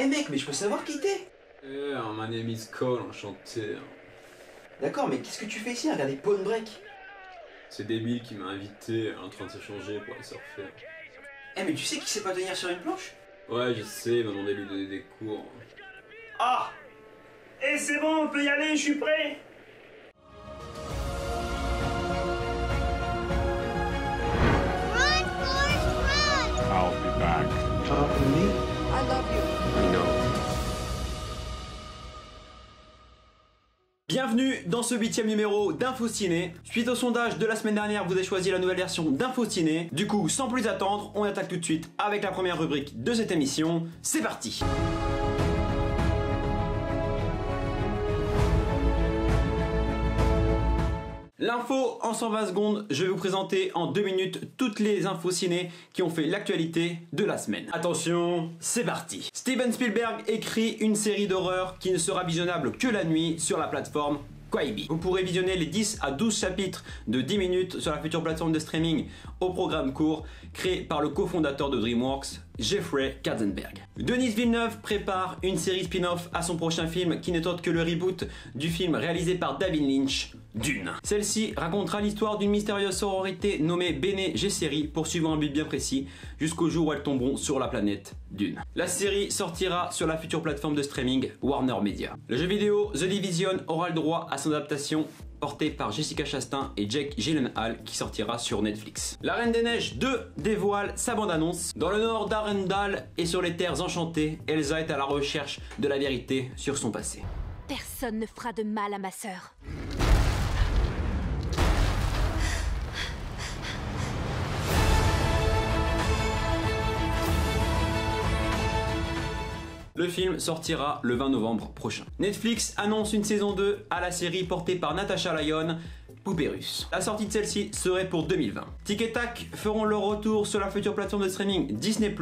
Eh mec, mais je peux savoir qui t'es? My name is Cole, enchanté. D'accord, mais qu'est-ce que tu fais ici à regarder Point Break? C'est débile qui m'a invité en train de s'échanger pour aller surfer. Eh mais tu sais qui sait pas tenir sur une planche? Ouais, je sais, il m'a demandé de lui donner des cours. Ah! Et c'est bon, on peut y aller, je suis prêt! I'll be back. Talking to me? I love you. I know. Bienvenue dans ce 8e numéro d'Info Ciné. Suite au sondage de la semaine dernière, vous avez choisi la nouvelle version d'Info Ciné. Du coup, sans plus attendre, on attaque tout de suite avec la première rubrique de cette émission. C'est parti! L'info en 120 secondes, je vais vous présenter en 2 minutes toutes les infos ciné qui ont fait l'actualité de la semaine. Attention, c'est parti. Steven Spielberg écrit une série d'horreur qui ne sera visionnable que la nuit sur la plateforme Quibi. Vous pourrez visionner les 10 à 12 chapitres de 10 minutes sur la future plateforme de streaming au programme court créé par le cofondateur de DreamWorks, Jeffrey Katzenberg. Denis Villeneuve prépare une série spin-off à son prochain film qui n'est autre que le reboot du film réalisé par David Lynch, Dune. Celle-ci racontera l'histoire d'une mystérieuse sororité nommée Bene Gesserit poursuivant un but bien précis jusqu'au jour où elles tomberont sur la planète Dune. La série sortira sur la future plateforme de streaming Warner Media. Le jeu vidéo The Division aura le droit à son adaptation portée par Jessica Chastain et Jake Gyllenhaal qui sortira sur Netflix. La Reine des Neiges 2 dévoile sa bande-annonce. Dans le nord d'Arendal et sur les terres enchantées, Elsa est à la recherche de la vérité sur son passé. Personne ne fera de mal à ma sœur. Le film sortira le 20 novembre prochain. Netflix annonce une saison 2 à la série portée par Natasha Lyonne, Poupée russe. La sortie de celle-ci serait pour 2020. Tic et Tac feront leur retour sur la future plateforme de streaming Disney+,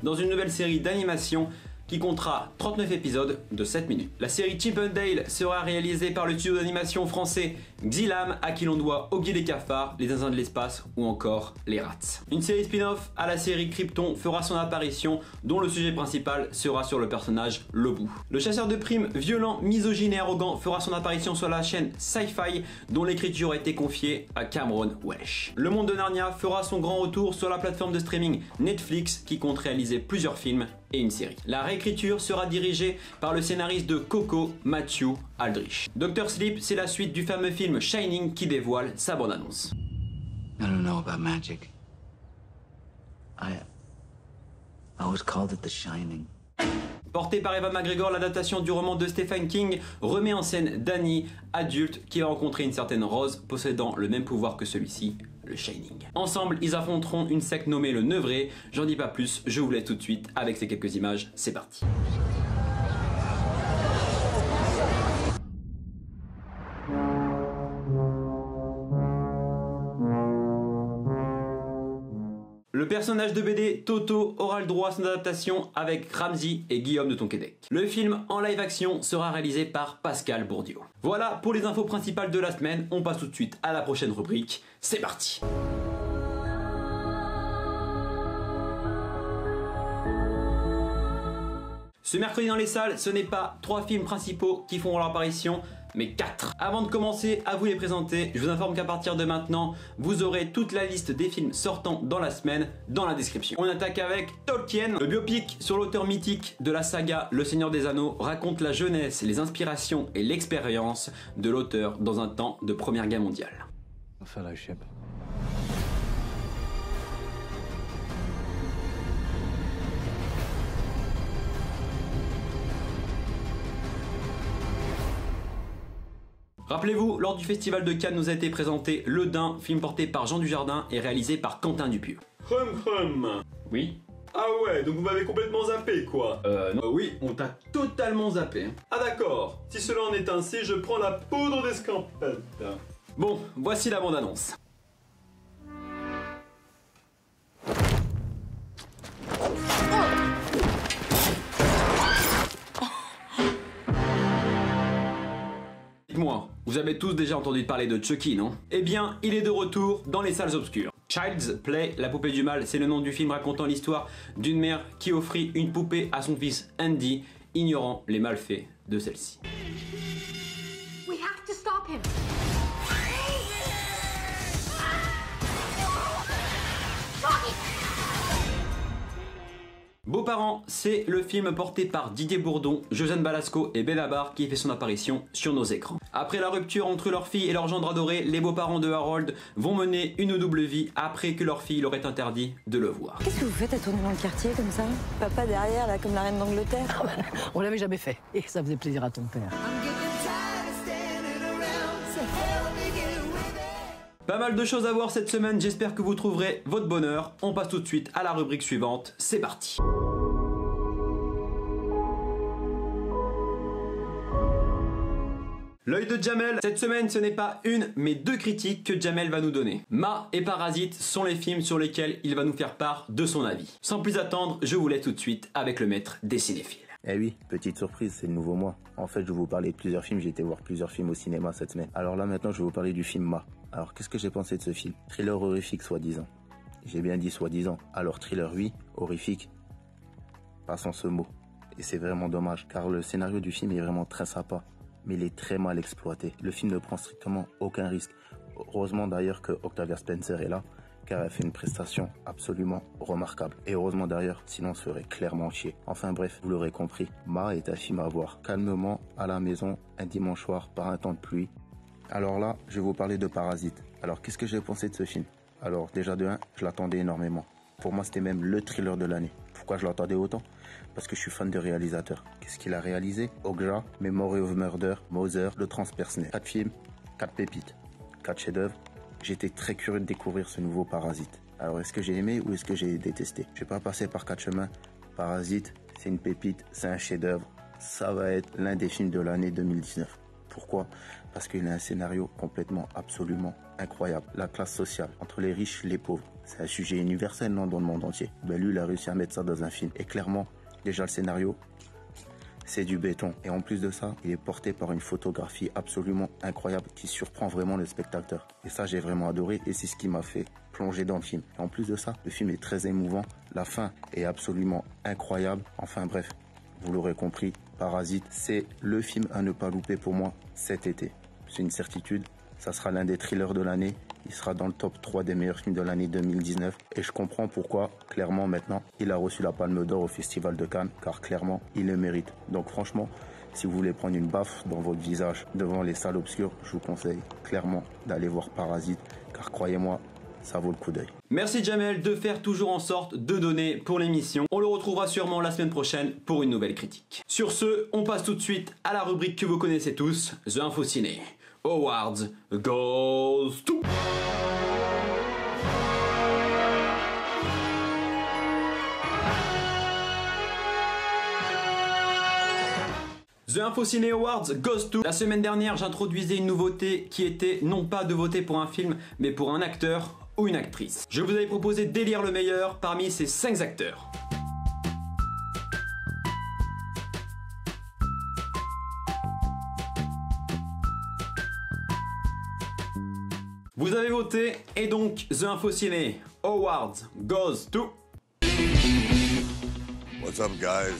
dans une nouvelle série d'animation qui comptera 39 épisodes de 7 minutes. La série Chip 'n Dale sera réalisée par le studio d'animation français Xylam, à qui l'on doit Oggy les cafards, les zinzins de l'espace ou encore les rats. Une série spin-off à la série Krypton fera son apparition, dont le sujet principal sera sur le personnage Lobu. Le chasseur de primes violent, misogyne et arrogant fera son apparition sur la chaîne Sci-Fi, dont l'écriture a été confiée à Cameron Welsh. Le monde de Narnia fera son grand retour sur la plateforme de streaming Netflix, qui compte réaliser plusieurs films et une série. La réécriture sera dirigée par le scénariste de Coco, Matthew Aldrich. Dr. Sleep, c'est la suite du fameux film Shining qui dévoile sa bande-annonce. I don't know about magic. I was called it The Shining. Portée par Evan McGregor, l'adaptation du roman de Stephen King remet en scène Danny, adulte, qui va rencontrer une certaine Rose possédant le même pouvoir que celui-ci, le Shining. Ensemble, ils affronteront une secte nommée le Nevray. J'en dis pas plus, je vous laisse tout de suite avec ces quelques images, c'est parti. Le personnage de BD Toto aura le droit à son adaptation avec Ramsey et Guillaume de Tonquédec. Le film en live action sera réalisé par Pascal Bourdieu. Voilà pour les infos principales de la semaine, on passe tout de suite à la prochaine rubrique, c'est parti. Ce mercredi dans les salles, ce n'est pas 3 films principaux qui font leur apparition, mais 4. Avant de commencer à vous les présenter, je vous informe qu'à partir de maintenant, vous aurez toute la liste des films sortant dans la semaine dans la description. On attaque avec Tolkien. Le biopic sur l'auteur mythique de la saga Le Seigneur des Anneaux raconte la jeunesse, les inspirations et l'expérience de l'auteur dans un temps de Première Guerre mondiale. Fellowship. Rappelez-vous, lors du festival de Cannes nous a été présenté Le Dain, film porté par Jean Dujardin et réalisé par Quentin Dupieux. Crum. Oui. Ah ouais, donc vous m'avez complètement zappé quoi. Non. Oui, on t'a totalement zappé. Ah d'accord, si cela en est ainsi, je prends la poudre d'escampette. Bon, voici la bande-annonce. Dites-moi, vous avez tous déjà entendu parler de Chucky, non? Eh bien, il est de retour dans les salles obscures. Child's Play, la poupée du mal, c'est le nom du film racontant l'histoire d'une mère qui offrit une poupée à son fils Andy, ignorant les malfaits de celle-ci. We have to stop him. Beaux-parents, c'est le film porté par Didier Bourdon, Josiane Balasco et Bellabar qui fait son apparition sur nos écrans. Après la rupture entre leur fille et leur gendre adoré, les beaux-parents de Harold vont mener une double vie après que leur fille leur ait interdit de le voir. Qu'est-ce que vous faites à tourner dans le quartier comme ça? Papa derrière, là, comme la reine d'Angleterre? On l'avait jamais fait. Et ça faisait plaisir à ton père. Pas mal de choses à voir cette semaine, j'espère que vous trouverez votre bonheur. On passe tout de suite à la rubrique suivante, c'est parti. L'œil de Jamel, cette semaine ce n'est pas une mais deux critiques que Jamel va nous donner. Ma et Parasite sont les films sur lesquels il va nous faire part de son avis. Sans plus attendre, je vous laisse tout de suite avec le maître des cinéphiles. Eh oui, petite surprise, c'est le nouveau mois. En fait, je vais vous parler de plusieurs films, j'ai été voir plusieurs films au cinéma cette semaine. Alors là maintenant, je vais vous parler du film Ma. Alors qu'est-ce que j'ai pensé de ce film? Thriller horrifique soi-disant. J'ai bien dit soi-disant. Alors thriller oui, horrifique, passons ce mot. Et c'est vraiment dommage, car le scénario du film est vraiment très sympa, mais il est très mal exploité. Le film ne prend strictement aucun risque. Heureusement d'ailleurs que Octavia Spencer est là, car elle fait une prestation absolument remarquable. Et heureusement d'ailleurs, sinon on se ferait clairement chier. Enfin bref, vous l'aurez compris, Ma est un film à voir calmement à la maison un dimanche soir par un temps de pluie. Alors là, je vais vous parler de Parasite. Alors qu'est-ce que j'ai pensé de ce film? Alors déjà de 1, je l'attendais énormément. Pour moi c'était même le thriller de l'année. Pourquoi je l'attendais autant? Parce que je suis fan de réalisateur. Qu'est-ce qu'il a réalisé? Okja, Memory of Murder, Mother, Le Transperce-Né. 4 films, 4 pépites, 4 chefs-d'œuvre. J'étais très curieux de découvrir ce nouveau Parasite. Alors est-ce que j'ai aimé ou est-ce que j'ai détesté? Je vais pas passer par 4 chemins. Parasite, c'est une pépite, c'est un chef-d'œuvre. Ça va être l'un des films de l'année 2019. Pourquoi? Parce qu'il a un scénario complètement, absolument incroyable. La classe sociale, entre les riches et les pauvres. C'est un sujet universel, non, dans le monde entier. Ben lui, il a réussi à mettre ça dans un film. Et clairement, déjà le scénario, c'est du béton. Et en plus de ça, il est porté par une photographie absolument incroyable qui surprend vraiment le spectateur. Et ça, j'ai vraiment adoré et c'est ce qui m'a fait plonger dans le film. Et en plus de ça, le film est très émouvant. La fin est absolument incroyable. Enfin bref, vous l'aurez compris, Parasite, c'est le film à ne pas louper pour moi cet été. C'est une certitude, ça sera l'un des thrillers de l'année. Il sera dans le top 3 des meilleurs films de l'année 2019. Et je comprends pourquoi, clairement, maintenant, il a reçu la Palme d'Or au Festival de Cannes, car clairement, il le mérite. Donc franchement, si vous voulez prendre une baffe dans votre visage devant les salles obscures, je vous conseille clairement d'aller voir Parasite, car croyez-moi, ça vaut le coup d'œil. Merci Jamel de faire toujours en sorte de donner pour l'émission. On le retrouvera sûrement la semaine prochaine pour une nouvelle critique. Sur ce, on passe tout de suite à la rubrique que vous connaissez tous, The Info Ciné. Awards goes to... The Info Ciné Awards goes to... La semaine dernière, j'introduisais une nouveauté qui était non pas de voter pour un film, mais pour un acteur ou une actrice. Je vous avais proposé d'élire le meilleur parmi ces 5 acteurs. Vous avez voté et donc The Info Ciné Awards goes to... What's up, guys?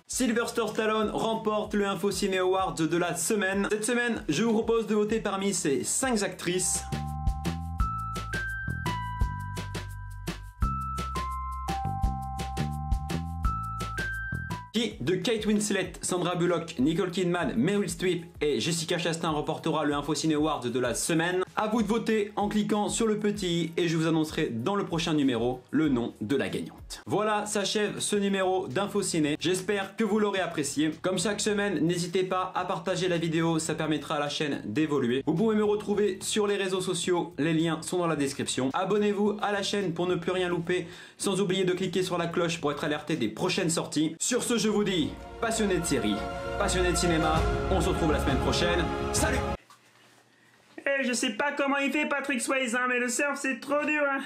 Sylvester Stallone remporte le Info Ciné Awards de la semaine. Cette semaine, je vous propose de voter parmi ces 5 actrices. Qui, de Kate Winslet, Sandra Bullock, Nicole Kidman, Meryl Streep et Jessica Chastain remportera le Info Ciné Awards de la semaine. À vous de voter en cliquant sur le petit i et je vous annoncerai dans le prochain numéro le nom de la gagnante. Voilà, s'achève ce numéro d'Info Ciné. J'espère que vous l'aurez apprécié. Comme chaque semaine, n'hésitez pas à partager la vidéo, ça permettra à la chaîne d'évoluer. Vous pouvez me retrouver sur les réseaux sociaux, les liens sont dans la description. Abonnez-vous à la chaîne pour ne plus rien louper, sans oublier de cliquer sur la cloche pour être alerté des prochaines sorties. Sur ce, je vous dis, passionné de séries, passionné de cinéma, on se retrouve la semaine prochaine. Salut! Je sais pas comment il fait Patrick Swayze, hein, mais le surf c'est trop dur, hein.